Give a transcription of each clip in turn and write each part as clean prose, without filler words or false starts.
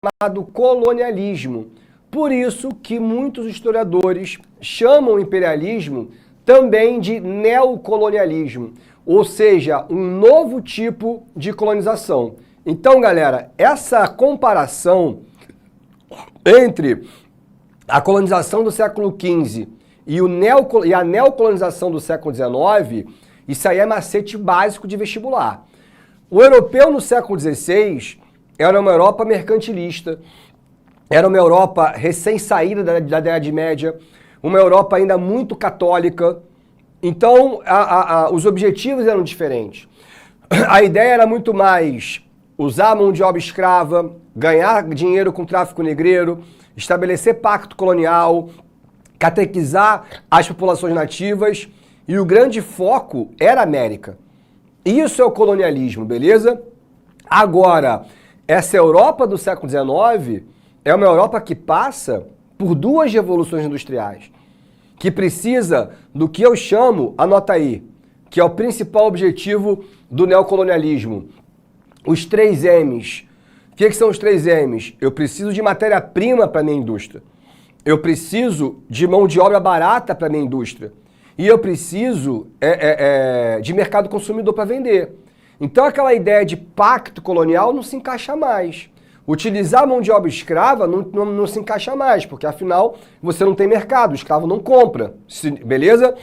chamado colonialismo. Por isso que muitos historiadores chamam o imperialismo também de neocolonialismo, ou seja, um novo tipo de colonização. Então, galera, essa comparação entre a colonização do século XV e a neocolonização do século XIX, isso aí é macete básico de vestibular. O europeu no século XVI era uma Europa mercantilista, era uma Europa recém-saída da Idade Média, uma Europa ainda muito católica. Então, os objetivos eram diferentes. A ideia era muito mais usar a mão de obra escrava, ganhar dinheiro com tráfico negreiro, estabelecer pacto colonial, catequizar as populações nativas, e o grande foco era a América. Isso é o colonialismo, beleza? Agora, essa Europa do século XIX é uma Europa que passa por duas revoluções industriais, que precisa do que eu chamo, anota aí, que é o principal objetivo do neocolonialismo, os 3 M's. O que são os 3 M's? Eu preciso de matéria-prima para a minha indústria, eu preciso de mão de obra barata para a minha indústria, e eu preciso de mercado consumidor para vender. Então aquela ideia de pacto colonial não se encaixa mais. Utilizar a mão de obra escrava não se encaixa mais, porque afinal você não tem mercado, o escravo não compra, beleza?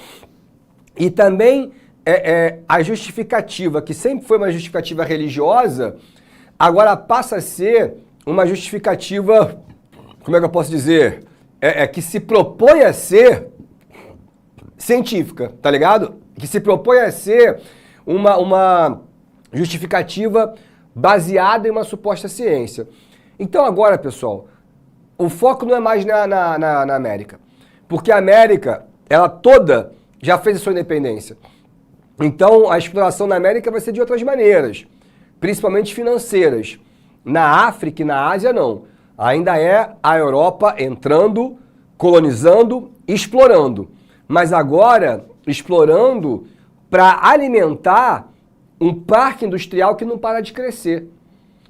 E também a justificativa, que sempre foi uma justificativa religiosa, agora passa a ser uma justificativa, como é que eu posso dizer? Que se propõe a ser científica, tá ligado? Que se propõe a ser uma justificativa baseada em uma suposta ciência. Então agora, pessoal, o foco não é mais na América, porque a América, ela toda já fez a sua independência. Então a exploração na América vai ser de outras maneiras, principalmente financeiras. Na África e na Ásia, não. Ainda é a Europa entrando, colonizando, explorando. Mas agora, explorando para alimentar um parque industrial que não para de crescer.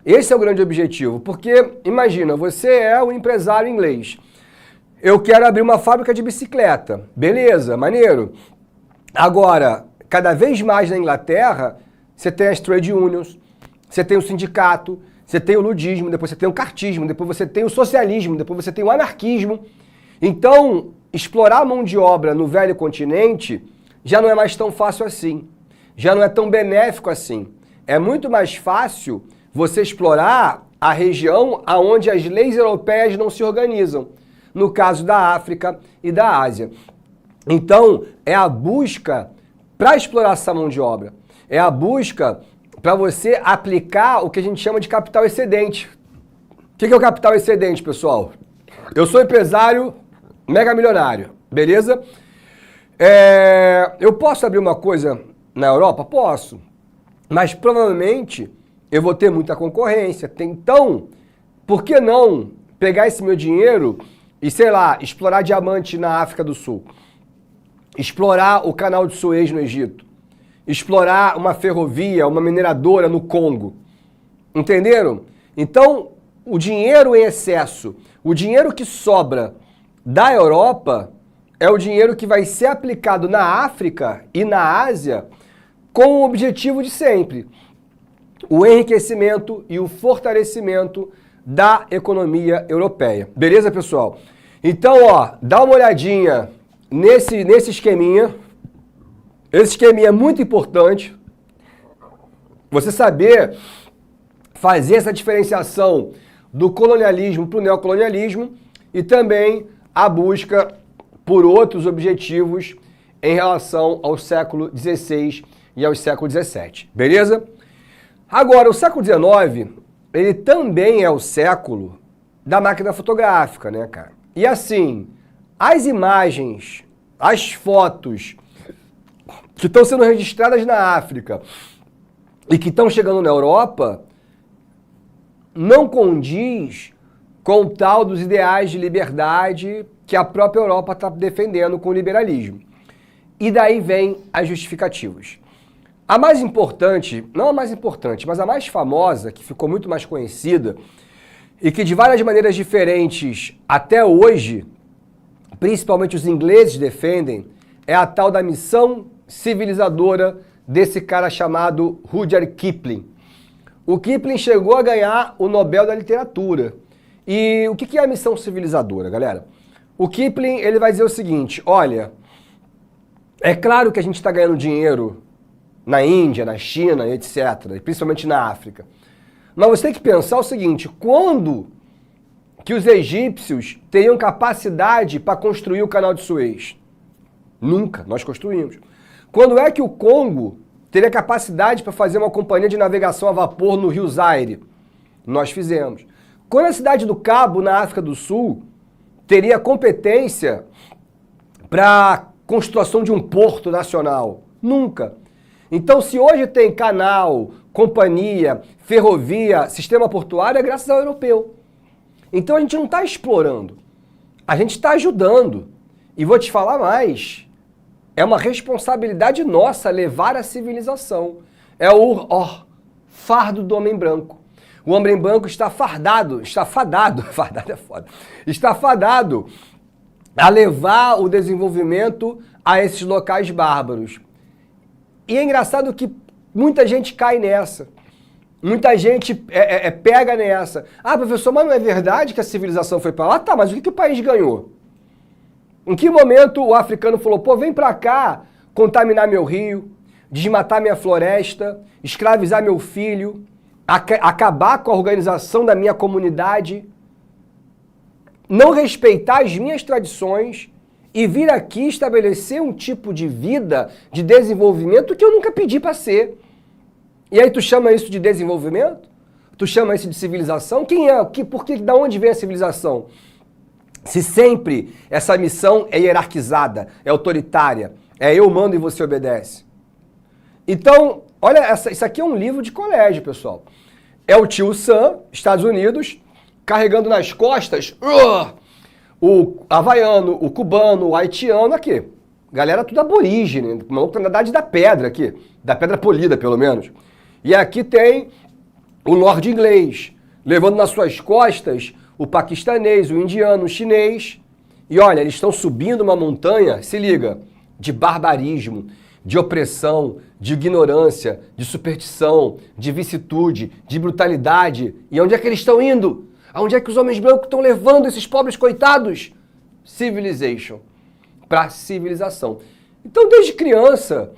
Esse é o grande objetivo, porque, imagina, você é um empresário inglês. Eu quero abrir uma fábrica de bicicleta. Beleza, maneiro. Agora, cada vez mais na Inglaterra, você tem as trade unions, você tem o sindicato, você tem o ludismo, depois você tem o cartismo, depois você tem o socialismo, depois você tem o anarquismo. Então, explorar a mão de obra no velho continente já não é mais tão fácil assim. Já não é tão benéfico assim. É muito mais fácil você explorar a região onde as leis europeias não se organizam. No caso da África e da Ásia. Então, é a busca para explorar essa mão de obra. É a busca para você aplicar o que a gente chama de capital excedente. O que é o capital excedente, pessoal? Eu sou empresário mega milionário, beleza? Eu posso abrir uma coisa na Europa? Posso. Mas provavelmente eu vou ter muita concorrência. Então, por que não pegar esse meu dinheiro e, sei lá, explorar diamante na África do Sul? Explorar o canal de Suez no Egito? Explorar uma ferrovia, uma mineradora no Congo? Entenderam? Então, o dinheiro em excesso, o dinheiro que sobra da Europa é o dinheiro que vai ser aplicado na África e na Ásia com o objetivo de sempre, o enriquecimento e o fortalecimento da economia europeia. Beleza, pessoal? Então, ó, dá uma olhadinha nesse esqueminha. Esse esqueminha é muito importante. Você saber fazer essa diferenciação do colonialismo para o neocolonialismo e também a busca por outros objetivos em relação ao século XVI e ao século XVII. Beleza? Agora, o século XIX, ele também é o século da máquina fotográfica, né, cara? E assim, as imagens, as fotos que estão sendo registradas na África e que estão chegando na Europa não condiz com o tal dos ideais de liberdade que a própria Europa está defendendo com o liberalismo. E daí vem as justificativas. A mais importante, não a mais importante, mas a mais famosa, que ficou muito mais conhecida, e que de várias maneiras diferentes até hoje, principalmente os ingleses defendem, é a tal da missão civilizadora desse cara chamado Rudyard Kipling. O Kipling chegou a ganhar o Nobel da Literatura. E o que é a missão civilizadora, galera? O Kipling, ele vai dizer o seguinte, olha, é claro que a gente está ganhando dinheiro na Índia, na China, etc., principalmente na África. Mas você tem que pensar o seguinte, quando que os egípcios teriam capacidade para construir o canal de Suez? Nunca, nós construímos. Quando é que o Congo teria capacidade para fazer uma companhia de navegação a vapor no rio Zaire? Nós fizemos. Quando a cidade do Cabo, na África do Sul, teria competência para construção de um porto nacional? Nunca. Então, se hoje tem canal, companhia, ferrovia, sistema portuário, é graças ao europeu. Então a gente não está explorando, a gente está ajudando. E vou te falar mais, é uma responsabilidade nossa levar a civilização. É o fardo do homem branco. O homem branco está fadado fardado é foda, está fadado a levar o desenvolvimento a esses locais bárbaros. E é engraçado que muita gente cai nessa. Muita gente pega nessa. Ah, professor, mas não é verdade que a civilização foi para lá? Tá, mas o que o país ganhou? Em que momento o africano falou, pô, vem para cá contaminar meu rio, desmatar minha floresta, escravizar meu filho, acabar com a organização da minha comunidade, não respeitar as minhas tradições e vir aqui estabelecer um tipo de vida, de desenvolvimento que eu nunca pedi para ser. E aí tu chama isso de desenvolvimento? Tu chama isso de civilização? Quem é? Da onde vem a civilização? Se sempre essa missão é hierarquizada, é autoritária, é eu mando e você obedece. Então, olha, isso aqui é um livro de colégio, pessoal. É o tio Sam, Estados Unidos, carregando nas costas o havaiano, o cubano, o haitiano aqui. Galera tudo aborígene, uma outra idade da pedra aqui, da pedra polida pelo menos. E aqui tem o norte inglês, levando nas suas costas o paquistanês, o indiano, o chinês. E olha, eles estão subindo uma montanha, se liga, de barbarismo, de opressão, de ignorância, de superstição, de vicissitude, de brutalidade. E onde é que eles estão indo? Aonde é que os homens brancos estão levando esses pobres coitados? Civilization. Para civilização. Então, desde criança,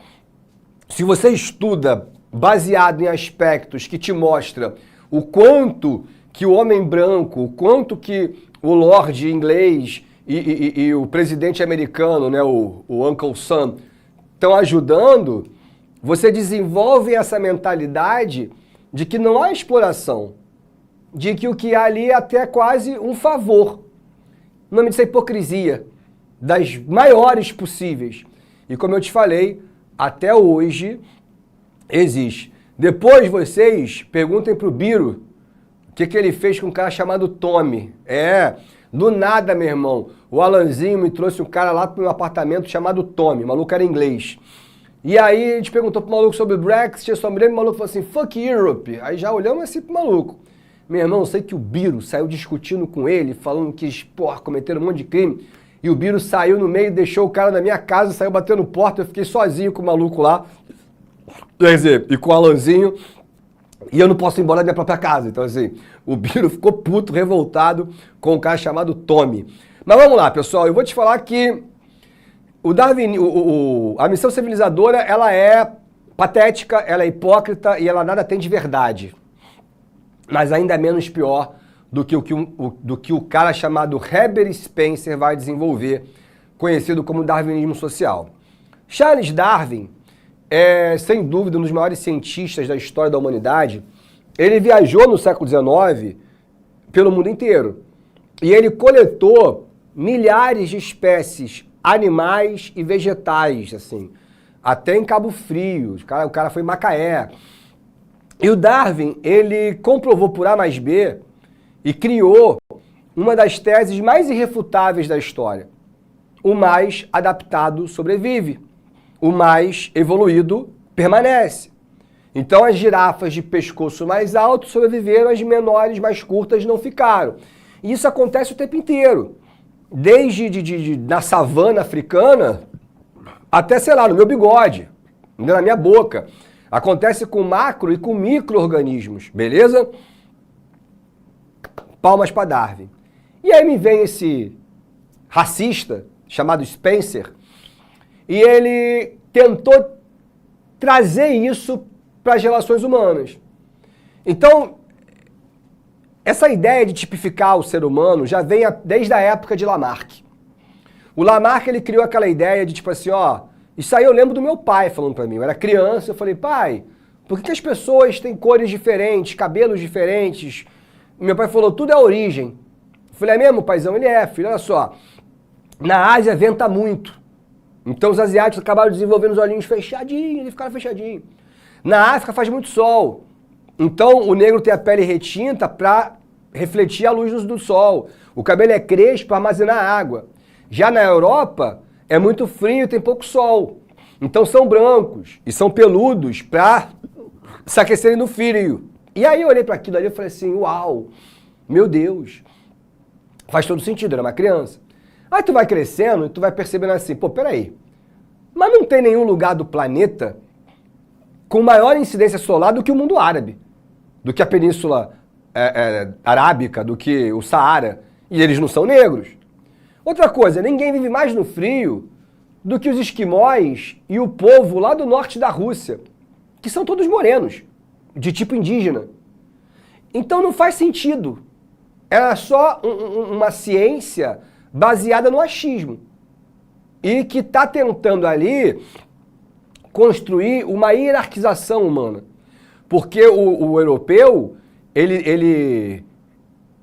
se você estuda baseado em aspectos que te mostram o quanto que o homem branco, o quanto que o Lorde inglês e o presidente americano, né, o Uncle Sam, estão ajudando, você desenvolve essa mentalidade de que não há exploração, de que o que há ali é até quase um favor. O nome disso é hipocrisia, das maiores possíveis. E como eu te falei, até hoje existe. Depois vocês perguntem pro Biro o que ele fez com um cara chamado Tommy. Do nada, meu irmão. O Alanzinho me trouxe um cara lá para um apartamento chamado Tommy. O maluco era inglês. E aí a gente perguntou pro maluco sobre o Brexit, sobre ele, o maluco falou assim, fuck Europe. Aí já olhamos assim pro maluco. Meu irmão, eu sei que o Biro saiu discutindo com ele, falando que, porra, cometeram um monte de crime. E o Biro saiu no meio, deixou o cara na minha casa, saiu batendo porta, eu fiquei sozinho com o maluco lá. Quer dizer, e com o Alanzinho, e eu não posso ir embora da minha própria casa. Então, assim, o Biro ficou puto, revoltado com um cara chamado Tommy. Mas vamos lá, pessoal, eu vou te falar que o Darwin, a missão civilizadora, ela é patética, ela é hipócrita e ela nada tem de verdade. Mas ainda menos pior do que o cara chamado Herbert Spencer vai desenvolver, conhecido como darwinismo social. Charles Darwin é, sem dúvida, um dos maiores cientistas da história da humanidade. Ele viajou no século XIX pelo mundo inteiro. E ele coletou milhares de espécies animais e vegetais, assim, até em Cabo Frio. O cara foi em Macaé. E o Darwin, ele comprovou por A mais B e criou uma das teses mais irrefutáveis da história. O mais adaptado sobrevive. O mais evoluído permanece. Então as girafas de pescoço mais alto sobreviveram, as menores, mais curtas, não ficaram. E isso acontece o tempo inteiro. Desde na savana africana até, sei lá, no meu bigode, na minha boca. Acontece com macro e com micro-organismos, beleza? Palmas para Darwin. E aí me vem esse racista chamado Spencer e ele tentou trazer isso para as relações humanas. Então, essa ideia de tipificar o ser humano já vem desde a época de Lamarck. O Lamarck, ele criou aquela ideia de tipo assim, ó, isso aí eu lembro do meu pai falando para mim. Eu era criança, eu falei, pai, por que as pessoas têm cores diferentes, cabelos diferentes? Meu pai falou, tudo é origem. Eu falei, é mesmo, paizão? Ele é, filho, olha só. Na Ásia venta muito. Então os asiáticos acabaram desenvolvendo os olhinhos fechadinhos, eles ficaram fechadinhos. Na África faz muito sol. Então o negro tem a pele retinta para refletir a luz do sol. O cabelo é crespo para armazenar água. Já na Europa é muito frio e tem pouco sol. Então são brancos e são peludos para se aquecerem no frio. E aí eu olhei para aquilo ali e falei assim, uau, meu Deus, faz todo sentido, era uma criança. Aí tu vai crescendo e tu vai percebendo assim, pô, peraí, mas não tem nenhum lugar do planeta com maior incidência solar do que o mundo árabe, do que a Península Arábica, do que o Saara, e eles não são negros. Outra coisa, ninguém vive mais no frio do que os esquimós e o povo lá do norte da Rússia, que são todos morenos, de tipo indígena. Então não faz sentido. Era só uma ciência baseada no achismo. E que está tentando ali construir uma hierarquização humana. Porque o europeu, ele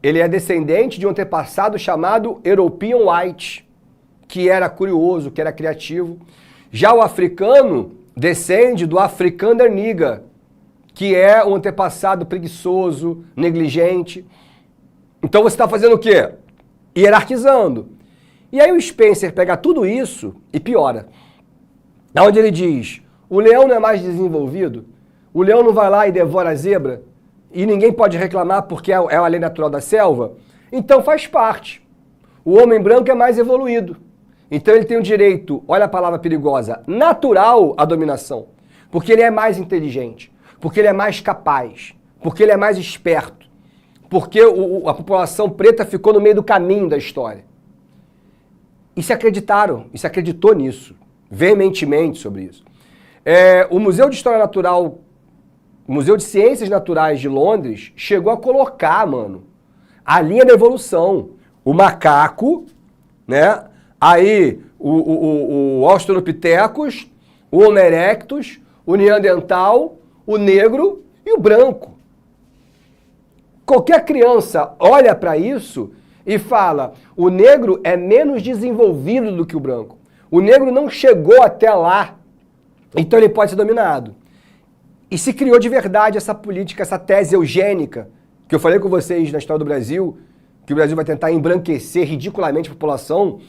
é descendente de um antepassado chamado European White, que era curioso, que era criativo. Já o africano descende do Afrikaner Nigger, que é um antepassado preguiçoso, negligente. Então você está fazendo o quê? Hierarquizando. E aí o Spencer pega tudo isso e piora. Onde ele diz, o leão não é mais desenvolvido, o leão não vai lá e devora a zebra, e ninguém pode reclamar porque é a lei natural da selva, então faz parte. O homem branco é mais evoluído. Então ele tem o direito, olha a palavra perigosa, natural à dominação. Porque ele é mais inteligente, porque ele é mais capaz, porque ele é mais esperto, porque a população preta ficou no meio do caminho da história. E se acreditaram, e se acreditou nisso, veementemente sobre isso. O Museu de História Natural, o Museu de Ciências Naturais de Londres, chegou a colocar, mano, a linha da evolução. O macaco, né? Aí o Australopithecus, o Homo erectus, o Neandertal, o negro e o branco. Qualquer criança olha para isso e fala, o negro é menos desenvolvido do que o branco. O negro não chegou até lá, então ele pode ser dominado. E se criou de verdade essa política, essa tese eugênica, que eu falei com vocês na história do Brasil, que o Brasil vai tentar embranquecer ridiculamente a população,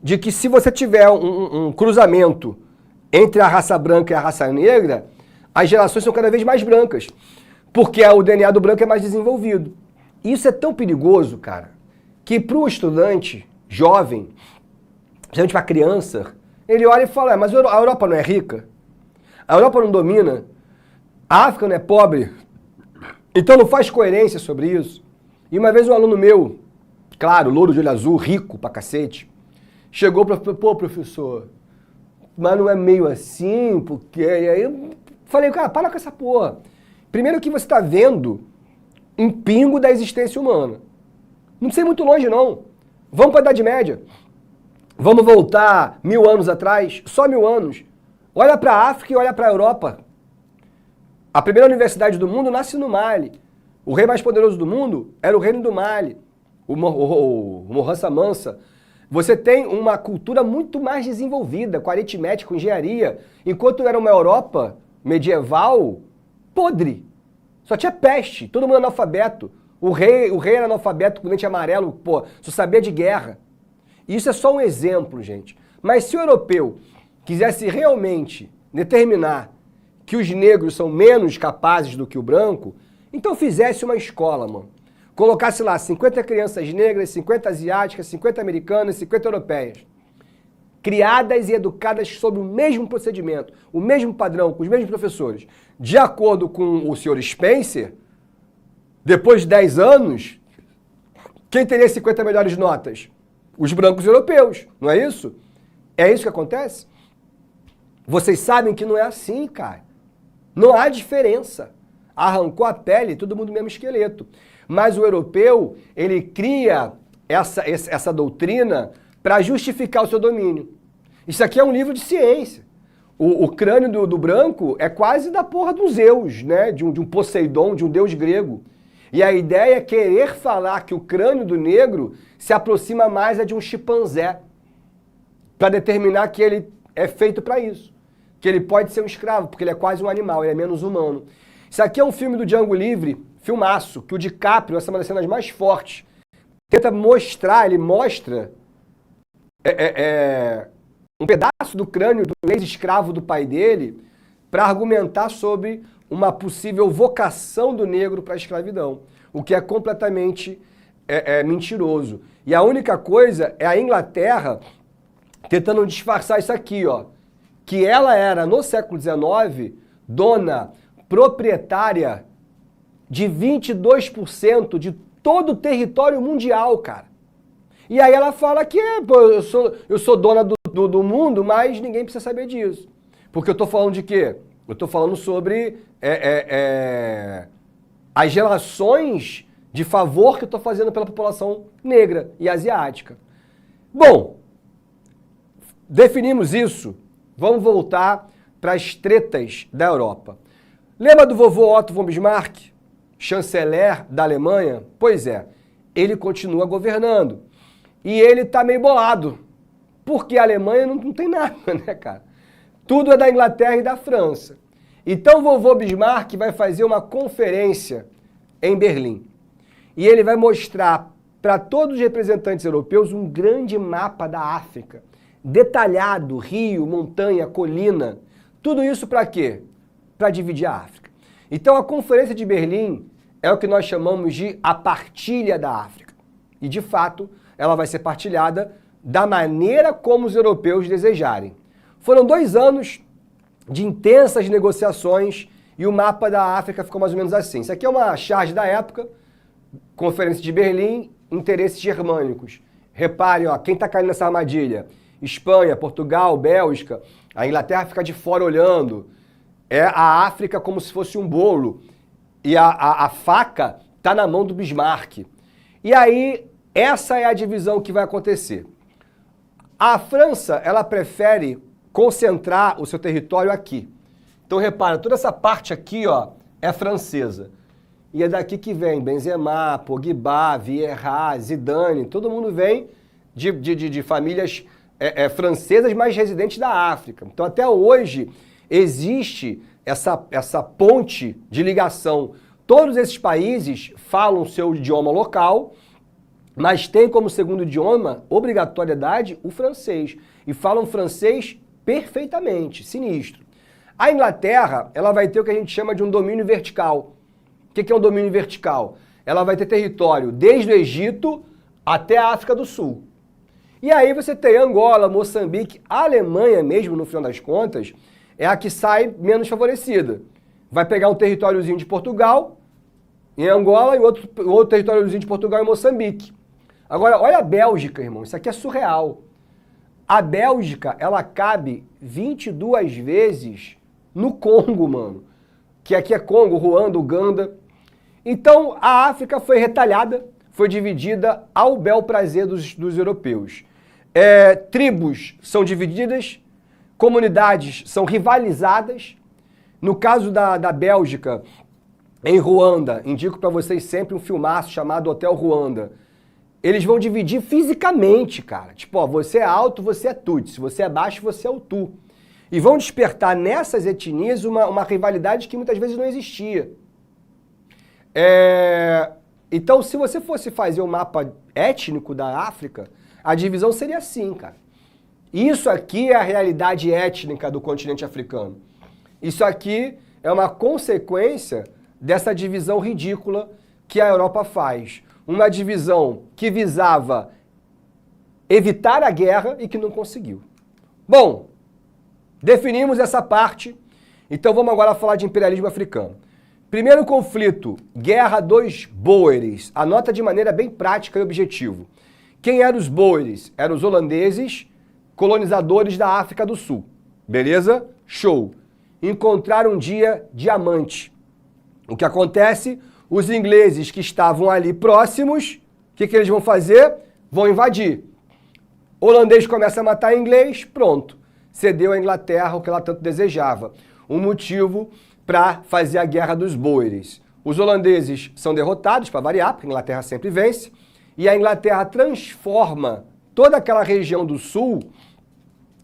de que se você tiver um cruzamento entre a raça branca e a raça negra, as gerações são cada vez mais brancas, porque o DNA do branco é mais desenvolvido. E isso é tão perigoso, cara, que para um estudante jovem, principalmente para criança, ele olha e fala, mas a Europa não é rica? A Europa não domina? A África não é pobre? Então não faz coerência sobre isso? E uma vez um aluno meu, claro, louro de olho azul, rico pra cacete, chegou para pô, professor, mas não é meio assim, porque... E aí eu falei, cara, para com essa porra. Primeiro que você está vendo um pingo da existência humana. Não precisa ir muito longe, não. Vamos para a Idade Média. Vamos voltar 1000 anos atrás, só 1000 anos. Olha para a África e olha para a Europa. A primeira universidade do mundo nasce no Mali. O rei mais poderoso do mundo era o reino do Mali, o Mohansa Mansa. Você tem uma cultura muito mais desenvolvida, com aritmética, com engenharia, enquanto era uma Europa medieval podre. Só tinha peste, todo mundo analfabeto. O rei era analfabeto com dente amarelo, pô, só sabia de guerra. Isso é só um exemplo, gente. Mas se o europeu quisesse realmente determinar que os negros são menos capazes do que o branco, então fizesse uma escola, mano. Colocasse lá 50 crianças negras, 50 asiáticas, 50 americanas, 50 europeias. Criadas e educadas sob o mesmo procedimento, o mesmo padrão, com os mesmos professores. De acordo com o senhor Spencer, depois de 10 anos, quem teria 50 melhores notas? Os brancos europeus, não é isso? É isso que acontece? Vocês sabem que não é assim, cara. Não há diferença. Arrancou a pele, todo mundo mesmo esqueleto. Mas o europeu, ele cria essa doutrina para justificar o seu domínio. Isso aqui é um livro de ciência. O crânio do branco é quase da porra de um Zeus, né? De um Poseidon, de um deus grego. E a ideia é querer falar que o crânio do negro se aproxima mais de um chimpanzé, para determinar que ele é feito para isso. Que ele pode ser um escravo, porque ele é quase um animal, ele é menos humano. Isso aqui é um filme do Django Livre, filmaço, que o DiCaprio, essa é uma das cenas mais fortes, tenta mostrar, ele mostra um pedaço do crânio do ex-escravo do pai dele para argumentar sobre uma possível vocação do negro para a escravidão, o que é completamente mentiroso. E a única coisa é a Inglaterra tentando disfarçar isso aqui, ó, que ela era, no século XIX, dona proprietária de 22% de todo o território mundial, cara. E aí ela fala que eu sou dona do mundo, mas ninguém precisa saber disso. Porque eu tô falando de quê? Eu tô falando sobre as relações de favor que eu tô fazendo pela população negra e asiática. Bom, definimos isso. Vamos voltar para as tretas da Europa. Lembra do vovô Otto von Bismarck, chanceler da Alemanha? Pois é, ele continua governando. E ele tá meio bolado, porque a Alemanha não tem nada, né, cara? Tudo é da Inglaterra e da França. Então o vovô Bismarck vai fazer uma conferência em Berlim. E ele vai mostrar para todos os representantes europeus um grande mapa da África, detalhado, rio, montanha, colina. Tudo isso para quê? Para dividir a África. Então a Conferência de Berlim é o que nós chamamos de a partilha da África. E de fato, ela vai ser partilhada da maneira como os europeus desejarem. Foram 2 anos de intensas negociações e o mapa da África ficou mais ou menos assim. Isso aqui é uma charge da época, Conferência de Berlim, interesses germânicos. Reparem, ó, quem está caindo nessa armadilha? Espanha, Portugal, Bélgica, a Inglaterra fica de fora olhando. É a África como se fosse um bolo. E a faca está na mão do Bismarck. E aí, essa é a divisão que vai acontecer. A França, ela prefere concentrar o seu território aqui. Então, repara, toda essa parte aqui, ó, é francesa. E é daqui que vem Benzema, Pogba, Vieira, Zidane, todo mundo vem de famílias francesas, mas residentes da África. Então, até hoje, existe essa ponte de ligação. Todos esses países falam o seu idioma local, mas tem como segundo idioma, obrigatoriedade, o francês. E falam francês perfeitamente, sinistro. A Inglaterra, ela vai ter o que a gente chama de um domínio vertical. O que é um domínio vertical? Ela vai ter território desde o Egito até a África do Sul. E aí você tem Angola, Moçambique, a Alemanha mesmo, no final das contas, é a que sai menos favorecida. Vai pegar um territóriozinho de Portugal, em Angola, e outro territóriozinho de Portugal em Moçambique. Agora, olha a Bélgica, irmão, isso aqui é surreal. A Bélgica, ela cabe 22 vezes no Congo, mano. Que aqui é Congo, Ruanda, Uganda. Então, a África foi retalhada, foi dividida ao bel prazer dos europeus. Tribos são divididas, comunidades são rivalizadas. No caso da Bélgica, em Ruanda, indico para vocês sempre um filmaço chamado Hotel Ruanda. Eles vão dividir fisicamente, cara. Tipo, ó, você é alto, você é Tutsi. Você é baixo, você é o Tu. E vão despertar nessas etnias uma rivalidade que muitas vezes não existia. Então, se você fosse fazer um mapa étnico da África, a divisão seria assim, cara. Isso aqui é a realidade étnica do continente africano. Isso aqui é uma consequência dessa divisão ridícula que a Europa faz. Uma divisão que visava evitar a guerra e que não conseguiu. Bom, definimos essa parte, então vamos agora falar de imperialismo africano. Primeiro conflito, Guerra dos Boeres. Anota de maneira bem prática e objetiva. Quem eram os Boeres? Eram os holandeses, colonizadores da África do Sul. Beleza? Show. Encontraram um dia diamante. O que acontece? Os ingleses que estavam ali próximos, o que eles vão fazer? Vão invadir. O holandês começa a matar inglês, pronto. Cedeu à Inglaterra o que ela tanto desejava. Um motivo para fazer a Guerra dos Boeres. Os holandeses são derrotados, para variar, porque a Inglaterra sempre vence, e a Inglaterra transforma toda aquela região do sul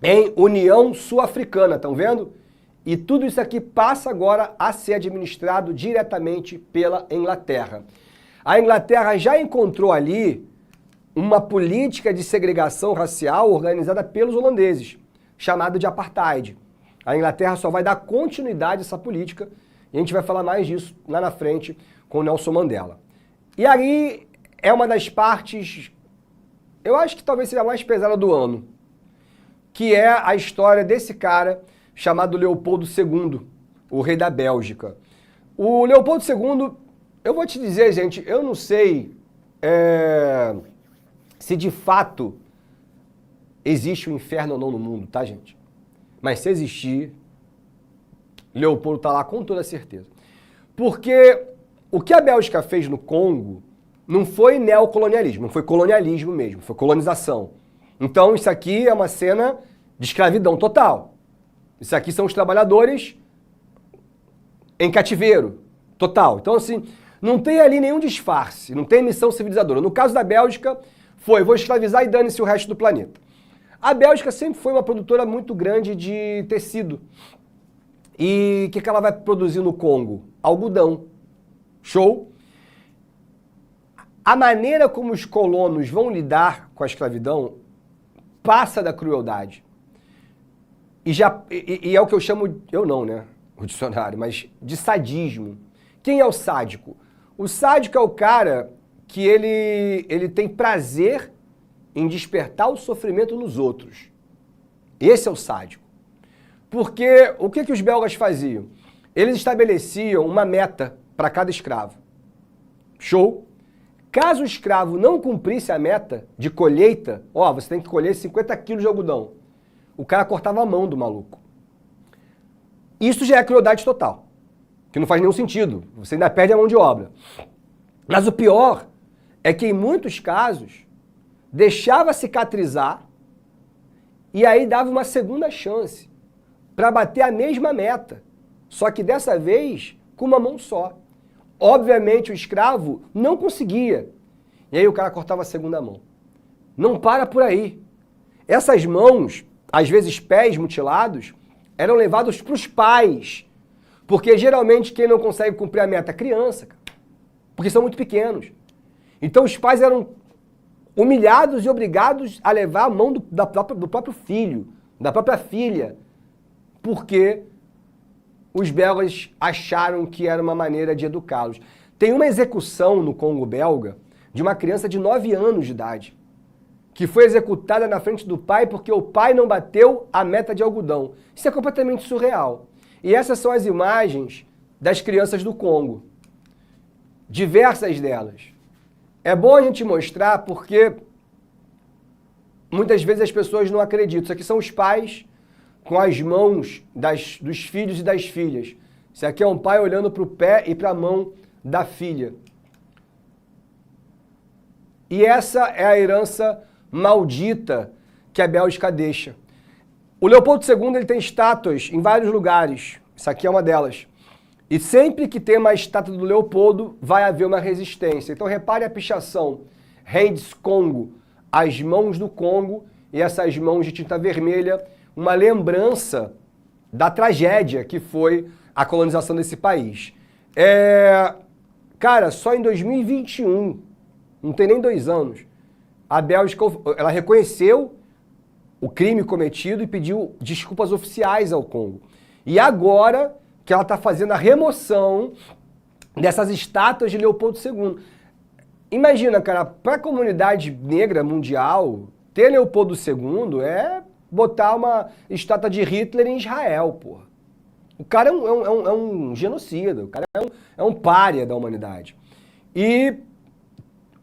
em União Sul-Africana, estão vendo? E tudo isso aqui passa agora a ser administrado diretamente pela Inglaterra. A Inglaterra já encontrou ali uma política de segregação racial organizada pelos holandeses, chamada de apartheid. A Inglaterra só vai dar continuidade a essa política e a gente vai falar mais disso lá na frente com o Nelson Mandela. E aí é uma das partes, eu acho que talvez seja a mais pesada do ano, que é a história desse cara chamado Leopoldo II, o rei da Bélgica. O Leopoldo II, eu vou te dizer, gente, eu não sei se de fato existe o inferno ou não no mundo, tá, gente? Mas se existir, Leopoldo está lá com toda certeza. Porque o que a Bélgica fez no Congo não foi neocolonialismo, não foi colonialismo mesmo, foi colonização. Então isso aqui é uma cena de escravidão total. Isso aqui são os trabalhadores em cativeiro total. Então assim, não tem ali nenhum disfarce, não tem missão civilizadora. No caso da Bélgica, vou escravizar e dane-se o resto do planeta. A Bélgica sempre foi uma produtora muito grande de tecido. E o que ela vai produzir no Congo? Algodão. Show? A maneira como os colonos vão lidar com a escravidão passa da crueldade. E é o que eu chamo, eu não, né? O dicionário, mas de sadismo. Quem é o sádico? O sádico é o cara que ele tem prazer em despertar o sofrimento nos outros. Esse é o sádico. Porque o que os belgas faziam? Eles estabeleciam uma meta para cada escravo. Show? Caso o escravo não cumprisse a meta de colheita, você tem que colher 50 quilos de algodão. O cara cortava a mão do maluco. Isso já é crueldade total, que não faz nenhum sentido. Você ainda perde a mão de obra. Mas o pior é que em muitos casos deixava cicatrizar e aí dava uma segunda chance para bater a mesma meta, só que dessa vez com uma mão só. Obviamente o escravo não conseguia, e aí o cara cortava a segunda mão. Não para por aí. Essas mãos, às vezes pés mutilados, eram levados para os pais, porque geralmente quem não consegue cumprir a meta é criança, porque são muito pequenos. Então os pais eram humilhados e obrigados a levar a mão do próprio filho, da própria filha, porque os belgas acharam que era uma maneira de educá-los. Tem uma execução no Congo belga de uma criança de 9 anos de idade, que foi executada na frente do pai porque o pai não bateu a meta de algodão. Isso é completamente surreal. E essas são as imagens das crianças do Congo. Diversas delas. É bom a gente mostrar porque muitas vezes as pessoas não acreditam. Isso aqui são os pais com as mãos dos filhos e das filhas. Isso aqui é um pai olhando para o pé e para a mão da filha. E essa é a herança maldita que a Bélgica deixa. O Leopoldo II ele tem estátuas em vários lugares. Isso aqui é uma delas. E sempre que tem uma estátua do Leopoldo, vai haver uma resistência. Então repare a pichação. Hands Congo, as mãos do Congo e essas mãos de tinta vermelha, uma lembrança da tragédia que foi a colonização desse país. Cara, só em 2021, não tem nem 2 anos, a Bélgica ela reconheceu o crime cometido e pediu desculpas oficiais ao Congo. E agora que ela está fazendo a remoção dessas estátuas de Leopoldo II. Imagina, cara, para a comunidade negra mundial, ter Leopoldo II é botar uma estátua de Hitler em Israel, porra. O cara é um genocida, o cara é um pária da humanidade. E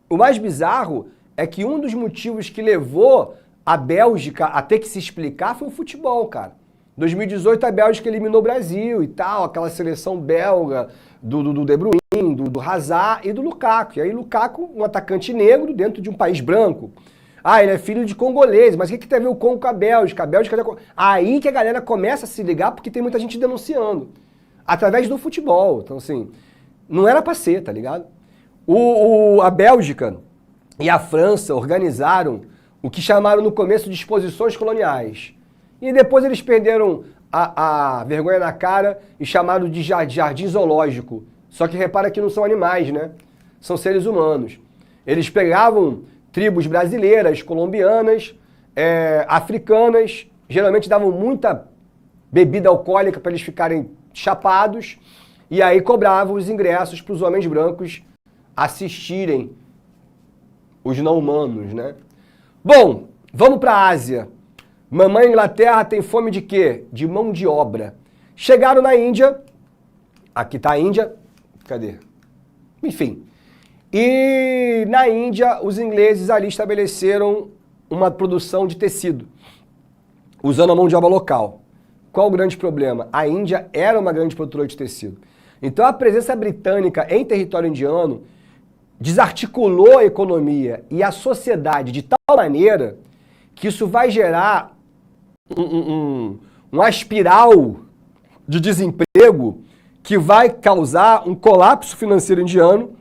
o mais bizarro é que um dos motivos que levou a Bélgica a ter que se explicar foi o futebol, cara. Em 2018 a Bélgica eliminou o Brasil e tal, aquela seleção belga do De Bruyne, do Hazard e do Lukaku. E aí Lukaku, um atacante negro dentro de um país branco. Ah, ele é filho de congoleses, mas o que tem a ver o Congo com a Bélgica? A Bélgica... Aí que a galera começa a se ligar porque tem muita gente denunciando. Através do futebol. Então, assim, não era pra ser, tá ligado? A Bélgica e a França organizaram o que chamaram no começo de exposições coloniais. E depois eles perderam a vergonha na cara e chamaram de jardim zoológico. Só que repara que não são animais, né? São seres humanos. Eles pegavam tribos brasileiras, colombianas, africanas, geralmente davam muita bebida alcoólica para eles ficarem chapados, e aí cobravam os ingressos para os homens brancos assistirem os não humanos, né? Bom, vamos para a Ásia. Mamãe Inglaterra tem fome de quê? De mão de obra. Chegaram na Índia, aqui está a Índia, cadê? Enfim, e na Índia os ingleses ali estabeleceram uma produção de tecido, usando a mão de obra local. Qual o grande problema? A Índia era uma grande produtora de tecido. Então a presença britânica em território indiano desarticulou a economia e a sociedade de tal maneira que isso vai gerar uma espiral de desemprego que vai causar um colapso financeiro indiano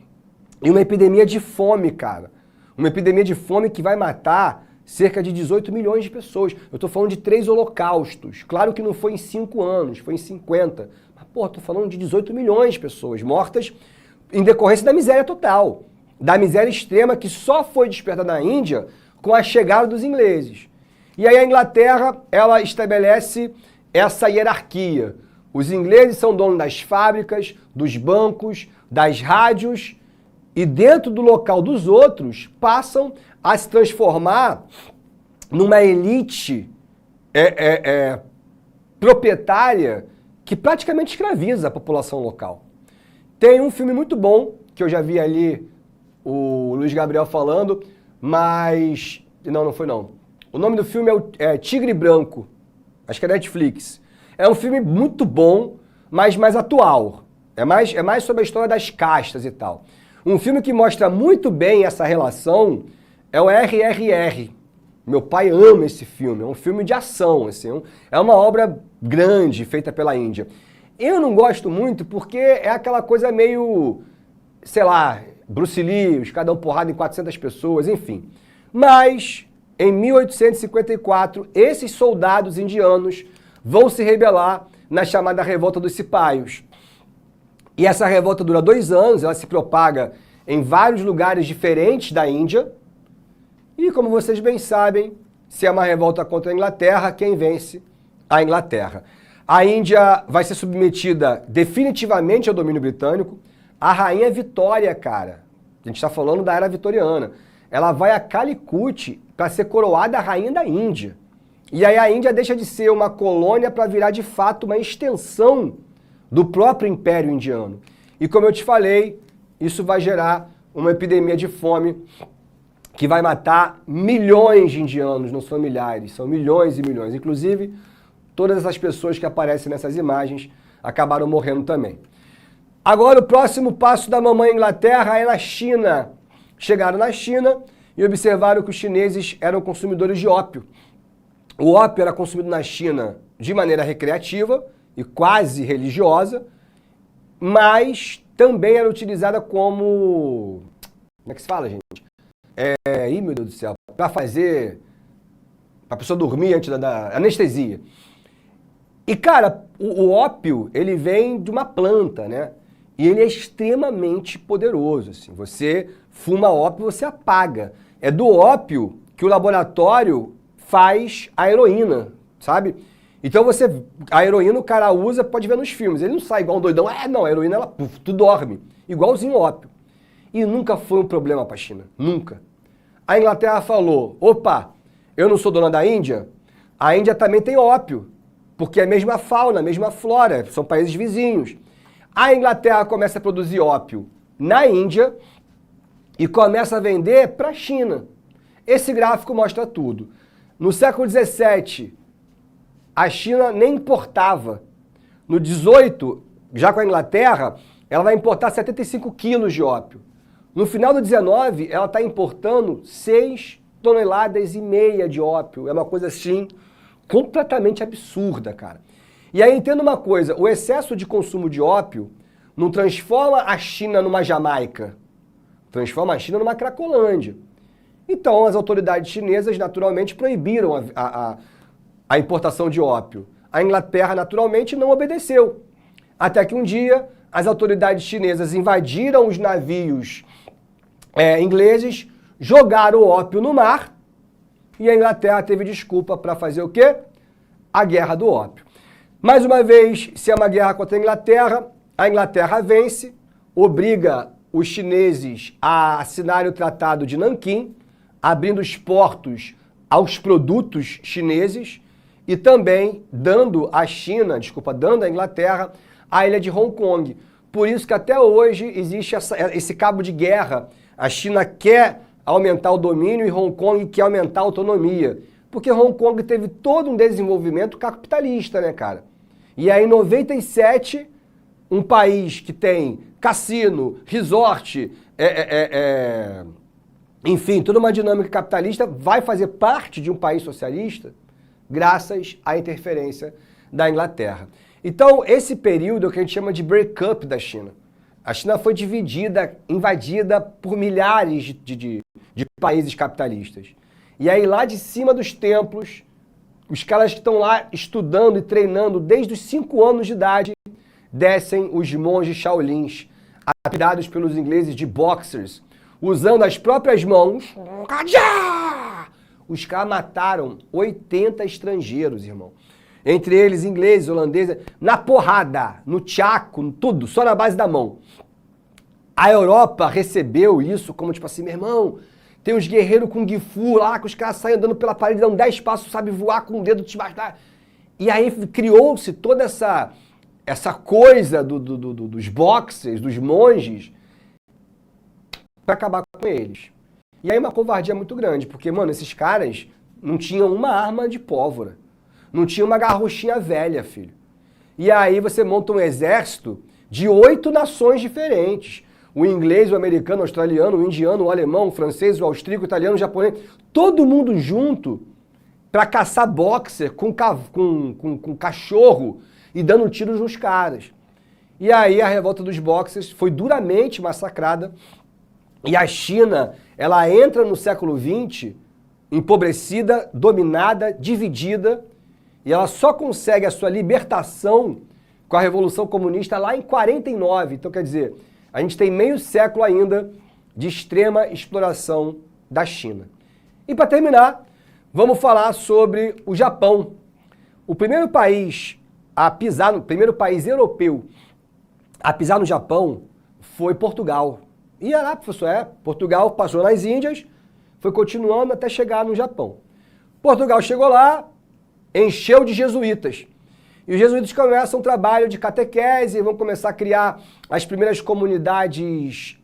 e uma epidemia de fome, cara. Uma epidemia de fome que vai matar cerca de 18 milhões de pessoas. Eu tô falando de 3 holocaustos. Claro que não foi em 5 anos, foi em 50. Mas, pô, tô falando de 18 milhões de pessoas mortas em decorrência da miséria total. Da miséria extrema que só foi despertada na Índia com a chegada dos ingleses. E aí a Inglaterra, ela estabelece essa hierarquia. Os ingleses são donos das fábricas, dos bancos, das rádios, e dentro do local dos outros passam a se transformar numa elite proprietária que praticamente escraviza a população local. Tem um filme muito bom, que eu já vi ali o Luiz Gabriel falando, mas... Não foi não. O nome do filme é Tigre Branco, acho que é Netflix. É um filme muito bom, mas mais atual. É mais sobre a história das castas e tal. Um filme que mostra muito bem essa relação é o RRR. Meu pai ama esse filme, é um filme de ação, assim, é uma obra grande feita pela Índia. Eu não gosto muito porque é aquela coisa meio, sei lá, Bruce Lee, os caras dão porrada em 400 pessoas, enfim. Mas, em 1854, esses soldados indianos vão se rebelar na chamada Revolta dos Cipaios. E essa revolta dura 2 anos, ela se propaga em vários lugares diferentes da Índia. E como vocês bem sabem, se é uma revolta contra a Inglaterra, quem vence? A Inglaterra. A Índia vai ser submetida definitivamente ao domínio britânico. A rainha Vitória, cara, a gente está falando da era vitoriana, ela vai a Calicut para ser coroada a rainha da Índia. E aí a Índia deixa de ser uma colônia para virar de fato uma extensão do próprio Império Indiano. E como eu te falei, isso vai gerar uma epidemia de fome que vai matar milhões de indianos, não são milhares, são milhões e milhões. Inclusive, todas essas pessoas que aparecem nessas imagens acabaram morrendo também. Agora o próximo passo da mamãe Inglaterra é na China. Chegaram na China e observaram que os chineses eram consumidores de ópio. O ópio era consumido na China de maneira recreativa e quase religiosa, mas também era utilizada como... Como é que se fala, gente? Ih, meu Deus do céu, para fazer... Para a pessoa dormir antes da anestesia. E, cara, o ópio, ele vem de uma planta, né? E ele é extremamente poderoso, assim. Você fuma ópio, você apaga. É do ópio que o laboratório faz a heroína, sabe? Então a heroína o cara usa, pode ver nos filmes, ele não sai igual um doidão, não, a heroína ela, tu dorme, igualzinho ópio. E nunca foi um problema para a China, nunca. A Inglaterra falou, opa, eu não sou dona da Índia, a Índia também tem ópio, porque é a mesma fauna, a mesma flora, são países vizinhos. A Inglaterra começa a produzir ópio na Índia e começa a vender para a China. Esse gráfico mostra tudo. No século XVII, a China nem importava. No 18, já com a Inglaterra, ela vai importar 75 quilos de ópio. No final do 19, ela está importando 6,5 toneladas de ópio. É uma coisa assim, completamente absurda, cara. E aí entenda uma coisa, o excesso de consumo de ópio não transforma a China numa Jamaica, transforma a China numa Cracolândia. Então as autoridades chinesas naturalmente proibiram a importação de ópio. A Inglaterra naturalmente não obedeceu. Até que um dia as autoridades chinesas invadiram os navios ingleses, jogaram o ópio no mar e a Inglaterra teve desculpa para fazer o quê? A guerra do ópio. Mais uma vez, se é uma guerra contra a Inglaterra vence, obriga os chineses a assinarem o Tratado de Nanquim, abrindo os portos aos produtos chineses e também dando à Inglaterra a ilha de Hong Kong. Por isso que até hoje existe esse cabo de guerra. A China quer aumentar o domínio e Hong Kong quer aumentar a autonomia. Porque Hong Kong teve todo um desenvolvimento capitalista, né, cara? E aí, em 97, um país que tem cassino, resort, enfim, toda uma dinâmica capitalista, vai fazer parte de um país socialista graças à interferência da Inglaterra. Então, esse período é o que a gente chama de break-up da China. A China foi dividida, invadida por milhares de países capitalistas. E aí, lá de cima dos templos, os caras que estão lá estudando e treinando desde os 5 anos de idade, descem os monges Shaolins, apelidados pelos ingleses de boxers, usando as próprias mãos. Os caras mataram 80 estrangeiros, irmão. Entre eles, ingleses, holandeses, na porrada, no tchaco, tudo, só na base da mão. A Europa recebeu isso como tipo assim, meu irmão, tem uns guerreiros com Gifu lá, que os caras saem andando pela parede, dão 10 passos, sabe voar com o dedo de baixo. E aí criou-se toda essa coisa dos boxers, dos monges, para acabar com eles. E aí uma covardia muito grande, porque, mano, esses caras não tinham uma arma de pólvora. Não tinha uma garrochinha velha, filho. E aí você monta um exército de 8 nações diferentes. O inglês, o americano, o australiano, o indiano, o alemão, o francês, o austríaco, o italiano, o japonês. Todo mundo junto para caçar boxer com cachorro e dando tiros nos caras. E aí a revolta dos boxers foi duramente massacrada. E a China, ela entra no século XX empobrecida, dominada, dividida, e ela só consegue a sua libertação com a Revolução Comunista lá em 49. Então, quer dizer, a gente tem meio século ainda de extrema exploração da China. E para terminar, vamos falar sobre o Japão. O primeiro país europeu a pisar no Japão foi Portugal. E lá, professor, Portugal passou nas Índias, foi continuando até chegar no Japão. Portugal chegou lá, encheu de jesuítas. E os jesuítas começam um trabalho de catequese, vão começar a criar as primeiras comunidades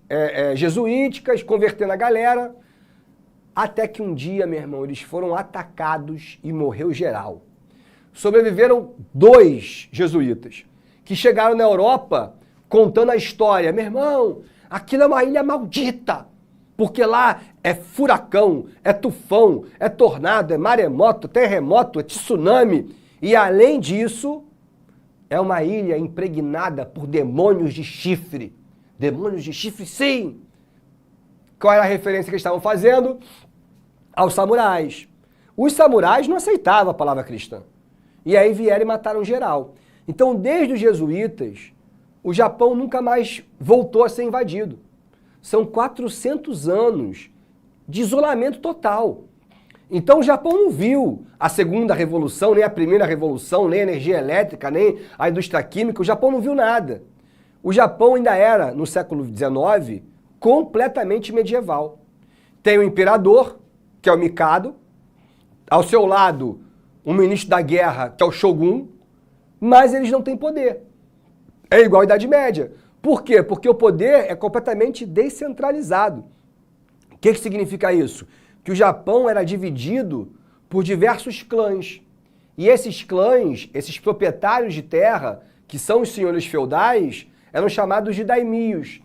jesuíticas, convertendo a galera. Até que um dia, meu irmão, eles foram atacados e morreu geral. Sobreviveram 2 jesuítas, que chegaram na Europa contando a história. Meu irmão, aquilo é uma ilha maldita, porque lá é furacão, é tufão, é tornado, é maremoto, terremoto, é tsunami. E além disso, é uma ilha impregnada por demônios de chifre. Demônios de chifre, sim! Qual era a referência que eles estavam fazendo? Aos samurais. Os samurais não aceitavam a palavra cristã. E aí vieram e mataram geral. Então, desde os jesuítas, o Japão nunca mais voltou a ser invadido. São 400 anos de isolamento total. Então o Japão não viu a segunda revolução, nem a primeira revolução, nem a energia elétrica, nem a indústria química, o Japão não viu nada. O Japão ainda era, no século XIX, completamente medieval. Tem o imperador, que é o Mikado, ao seu lado um ministro da guerra, que é o Shogun, mas eles não têm poder. É igual à Idade Média. Por quê? Porque o poder é completamente descentralizado. O que significa isso? Que o Japão era dividido por diversos clãs. E esses clãs, esses proprietários de terra, que são os senhores feudais, eram chamados de daimios.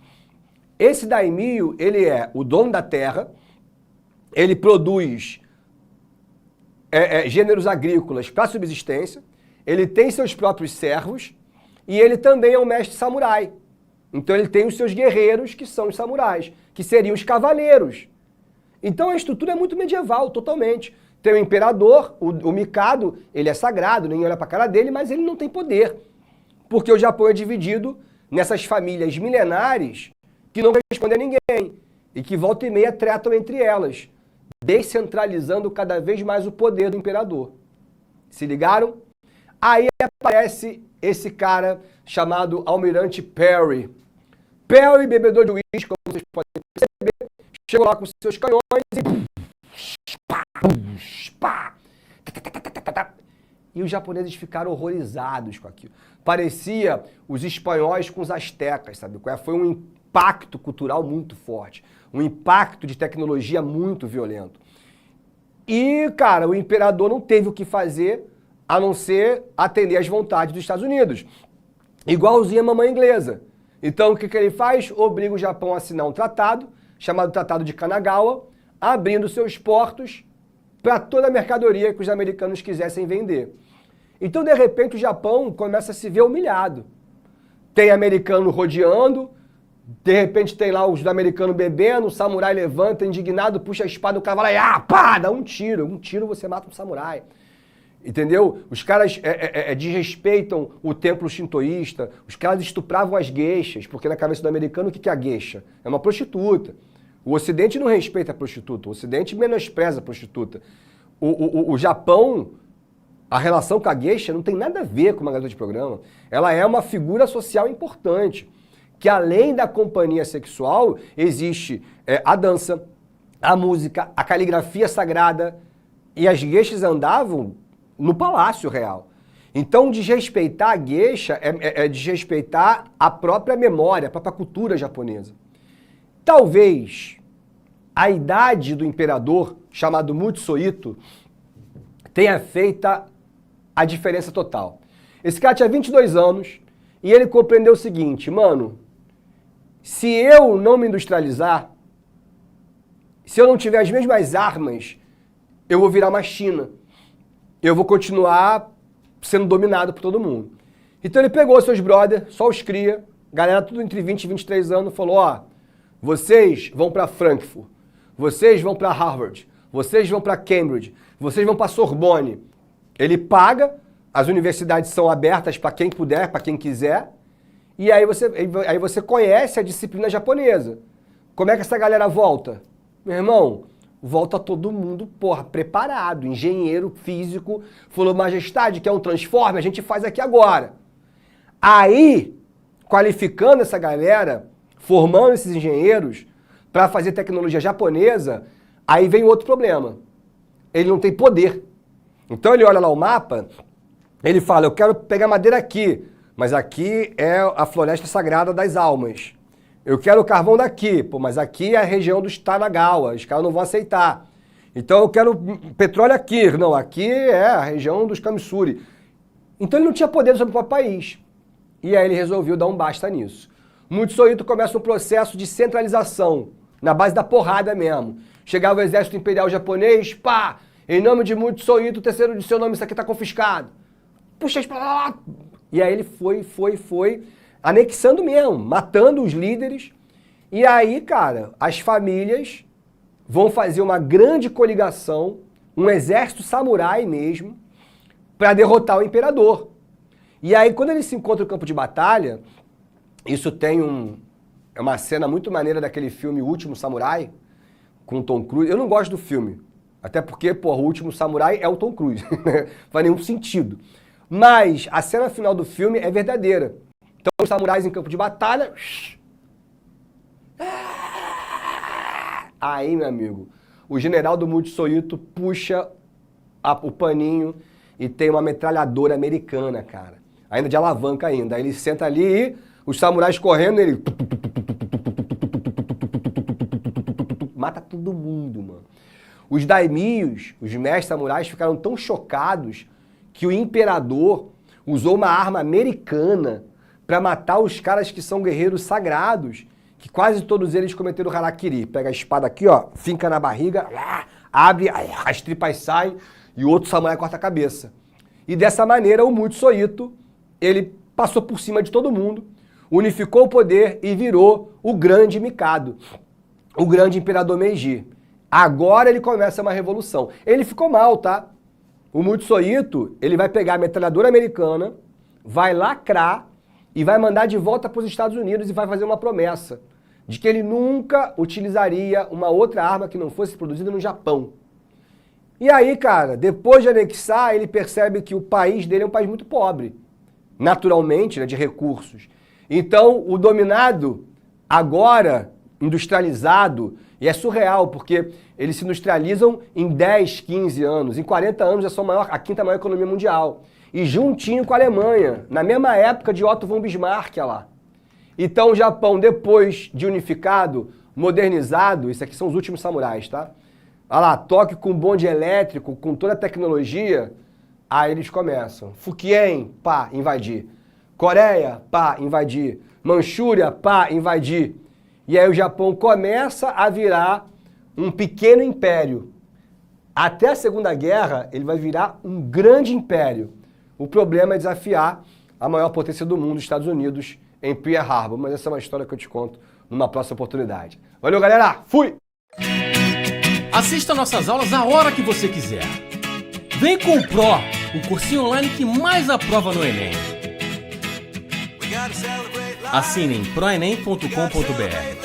Esse daimio, ele é o dono da terra, ele produz gêneros agrícolas para subsistência, ele tem seus próprios servos e ele também é um mestre samurai. Então ele tem os seus guerreiros, que são os samurais, que seriam os cavaleiros. Então a estrutura é muito medieval, totalmente. Tem o imperador, o Mikado, ele é sagrado, ninguém olha para a cara dele, mas ele não tem poder. Porque o Japão é dividido nessas famílias milenares que não respondem a ninguém e que volta e meia tretam entre elas, descentralizando cada vez mais o poder do imperador. Se ligaram? Aí aparece esse cara chamado Almirante Perry. Perry, bebedor de uísque, como vocês podem perceber, chegou lá com seus canhões e os japoneses ficaram horrorizados com aquilo. Parecia os espanhóis com os astecas, sabe? Foi um impacto cultural muito forte, um impacto de tecnologia muito violento. E, cara, o imperador não teve o que fazer a não ser atender às vontades dos Estados Unidos. Igualzinho a mamãe inglesa. Então, o que ele faz? Obriga o Japão a assinar um tratado, chamado Tratado de Kanagawa, abrindo seus portos para toda a mercadoria que os americanos quisessem vender. Então, de repente, o Japão começa a se ver humilhado. Tem americano rodeando, de repente tem lá os americanos bebendo, o samurai levanta, indignado, puxa a espada, o cavalo e pá, dá um tiro você mata um samurai. Entendeu? Os caras desrespeitam o templo shintoísta, os caras estupravam as geishas, porque na cabeça do americano o que é a geisha? É uma prostituta. O Ocidente não respeita a prostituta, o Ocidente menospreza a prostituta. O Japão, a relação com a geisha não tem nada a ver com uma garota de programa. Ela é uma figura social importante, que além da companhia sexual, existe a dança, a música, a caligrafia sagrada, e as geishas andavam no palácio real. Então, desrespeitar a geisha é desrespeitar a própria memória, a própria cultura japonesa. Talvez a idade do imperador, chamado Mutsuhito, tenha feito a diferença total. Esse cara tinha 22 anos e ele compreendeu o seguinte, mano, se eu não me industrializar, se eu não tiver as mesmas armas, eu vou virar uma China. Eu vou continuar sendo dominado por todo mundo. Então ele pegou seus brothers, só os cria, galera tudo entre 20 e 23 anos, falou, vocês vão para Frankfurt, vocês vão para Harvard, vocês vão para Cambridge, vocês vão para Sorbonne. Ele paga, as universidades são abertas para quem puder, para quem quiser, e aí você conhece a disciplina japonesa. Como é que essa galera volta? Meu irmão, volta todo mundo, preparado, engenheiro, físico, falou, majestade, quer um transforme? A gente faz aqui agora. Aí, qualificando essa galera, formando esses engenheiros para fazer tecnologia japonesa, aí vem outro problema. Ele não tem poder. Então ele olha lá o mapa, ele fala, eu quero pegar madeira aqui, mas aqui é a floresta sagrada das almas. Eu quero o carvão daqui, mas aqui é a região dos Tanagawa, os caras não vão aceitar. Então eu quero petróleo aqui, não, aqui é a região dos Kamisuri. Então ele não tinha poder sobre o próprio país. E aí ele resolveu dar um basta nisso. Mutsuhito começa um processo de centralização, na base da porrada mesmo. Chegava o exército imperial japonês, em nome de Mutsuhito, o terceiro de seu nome, isso aqui tá confiscado. Puxa isso pra lá. E aí ele foi, anexando mesmo, matando os líderes. E aí, cara, as famílias vão fazer uma grande coligação, um exército samurai mesmo, para derrotar o imperador. E aí, quando eles se encontram no campo de batalha, isso tem uma cena muito maneira daquele filme O Último Samurai, com Tom Cruise. Eu não gosto do filme, Até porque, pô, o último samurai é o Tom Cruise. Não faz nenhum sentido. Mas a cena final do filme é verdadeira. Então, os samurais em campo de batalha... Aí, meu amigo, o general do Mutsuhito puxa o paninho e tem uma metralhadora americana, cara. Ainda de alavanca ainda. Aí ele senta ali e os samurais correndo, ele... Mata todo mundo, mano. Os daimios, os mestres samurais, ficaram tão chocados que o imperador usou uma arma americana para matar os caras que são guerreiros sagrados, que quase todos eles cometeram o harakiri. Pega a espada aqui, ó, finca na barriga, abre, as tripas saem e o outro samurai corta a cabeça. E dessa maneira o Mutsuhito, ele passou por cima de todo mundo, unificou o poder e virou o grande Mikado, o grande imperador Meiji. Agora ele começa uma revolução. Ele ficou mal, tá? O Mutsuhito, ele vai pegar a metralhadora americana, vai lacrar e vai mandar de volta para os Estados Unidos e vai fazer uma promessa de que ele nunca utilizaria uma outra arma que não fosse produzida no Japão. E aí, cara, depois de anexar, ele percebe que o país dele é um país muito pobre, naturalmente, né, de recursos. Então, o dominado, agora industrializado, e é surreal, porque eles se industrializam em 10, 15 anos, em 40 anos já são a quinta maior economia mundial. E juntinho com a Alemanha, na mesma época de Otto von Bismarck, lá. Então o Japão, depois de unificado, modernizado, isso aqui são os últimos samurais, tá? Olha lá, Tóquio com bonde elétrico, com toda a tecnologia, aí eles começam. Fukien, pá, invadir. Coreia, pá, invadir. Manchúria, pá, invadir. E aí o Japão começa a virar um pequeno império. Até a Segunda Guerra, ele vai virar um grande império. O problema é desafiar a maior potência do mundo, os Estados Unidos, em Pearl Harbor. Mas essa é uma história que eu te conto numa próxima oportunidade. Valeu, galera! Fui! Assista nossas aulas a hora que você quiser. Vem com o Pro, o cursinho online que mais aprova no Enem. Assine em proenem.com.br.